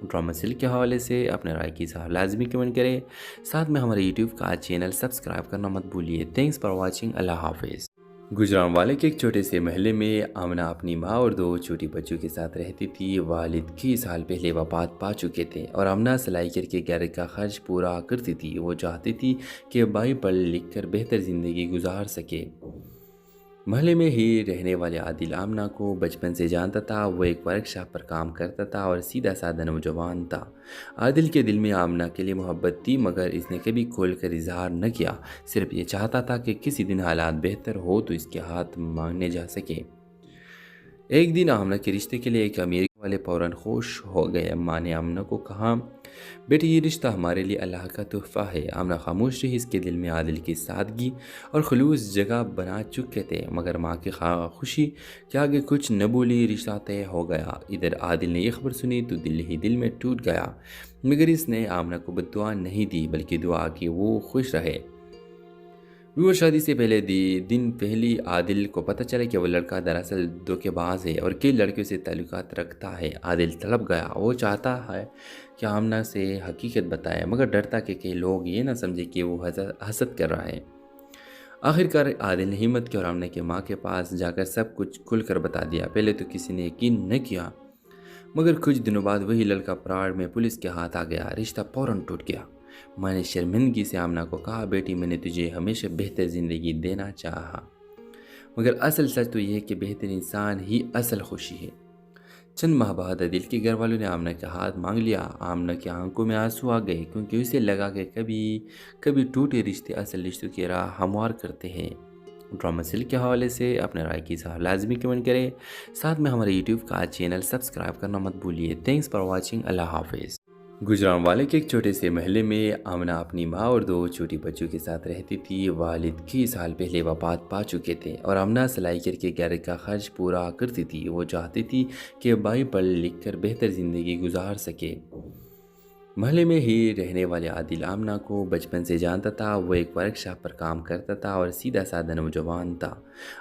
ڈرامہ سل کے حوالے سے اپنے رائے کی اظہار لازمی کمنٹ کریں، ساتھ میں ہمارے یوٹیوب کا چینل سبسکرائب کرنا مت بھولیے۔ تھینکس فار واچنگ، اللہ حافظ۔ گجرانوالے کے ایک چھوٹے سے محلے میں آمنہ اپنی ماں اور 2 چھوٹی بچوں کے ساتھ رہتی تھی۔ والد کئی سال پہلے وفات پا چکے تھے اور آمنہ سلائی کر کے گھر کا خرچ پورا کرتی تھی۔ وہ چاہتی تھی کہ بھائی پڑھ لکھ کر بہتر زندگی گزار سکے۔ محلے میں ہی رہنے والے عادل آمنہ کو بچپن سے جانتا تھا۔ وہ ایک ورک شاپ پر کام کرتا تھا اور سیدھا سادہ نوجوان تھا۔ عادل کے دل میں آمنہ کے لیے محبت تھی، مگر اس نے کبھی کھول کر اظہار نہ کیا۔ صرف یہ چاہتا تھا کہ کسی دن حالات بہتر ہو تو اس کے ہاتھ مانگنے جا سکے۔ ایک دن آمنہ کے رشتے کے لیے ایک امیر والے فوراً خوش ہو گئے۔ اماں نے آمنہ کو کہا بیٹی یہ رشتہ ہمارے لیے اللہ کا تحفہ ہے۔ آمنہ خاموش رہی، اس کے دل میں عادل کی سادگی اور خلوص جگہ بنا چکے تھے، مگر ماں کی خوشی کہ آگے کچھ نہ بولی، رشتہ طے ہو گیا۔ ادھر عادل نے یہ خبر سنی تو دل ہی دل میں ٹوٹ گیا، مگر اس نے آمنہ کو بد دعا نہیں دی بلکہ دعا کی وہ خوش رہے۔ وہ شادی سے پہلے دن پہلی عادل کو پتہ چلا کہ وہ لڑکا دراصل دھوکے باز ہے اور کئی لڑکیوں سے تعلقات رکھتا ہے۔ عادل تڑپ گیا، وہ چاہتا ہے کہ آمنہ سے حقیقت بتائے، مگر ڈرتا کہ کئی لوگ یہ نہ سمجھے کہ وہ حسد کر رہا ہے۔ آخر کار عادل نے ہمت کی اور آمنہ کے ماں کے پاس جا کر سب کچھ کھل کر بتا دیا۔ پہلے تو کسی نے یقین نہ کیا، مگر کچھ دنوں بعد وہی لڑکا پراڑ میں پولیس کے ہاتھ آ گیا، رشتہ فوراً ٹوٹ گیا۔ میں نے شرمندگی سے آمنہ کو کہا بیٹی میں نے تجھے ہمیشہ بہتر زندگی دینا چاہا، مگر اصل سچ تو یہ ہے کہ بہتر انسان ہی اصل خوشی ہے۔ چند ماہ بعد عادل کے گھر والوں نے آمنہ کا ہاتھ مانگ لیا۔ آمنہ کی آنکھوں میں آنسو آ گئے کیونکہ اسے لگا کہ کبھی ٹوٹے رشتے اصل رشتوں کی راہ ہموار کرتے ہیں۔ ڈرامہ سل کے حوالے سے اپنے رائے کی اظہار لازمی کمنٹ کریں، ساتھ میں ہمارے یوٹیوب کا چینل سبسکرائب کرنا مت بھولیے۔ تھینکس فار واچنگ، اللہ حافظ۔ گجرانوالے کے ایک چھوٹے سے محلے میں آمنہ اپنی ماں اور دو چھوٹی بچوں کے ساتھ رہتی تھی۔ والد کئی سال پہلے وفات پا چکے تھے اور آمنہ سلائی کر کے گھر کا خرچ پورا کرتی تھی۔ وہ چاہتی تھی کہ بھائی پڑھ لکھ کر بہتر زندگی گزار سکے۔ محلے میں ہی رہنے والے عادل آمنہ کو بچپن سے جانتا تھا۔ وہ ایک ورک شاپ پر کام کرتا تھا اور سیدھا سادہ نوجوان تھا۔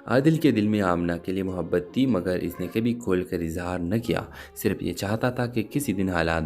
عادل کے دل میں آمنہ کے لیے محبت تھی، مگر اس نے کبھی کھول کر اظہار نہ کیا، صرف یہ چاہتا تھا کہ کسی دن حالات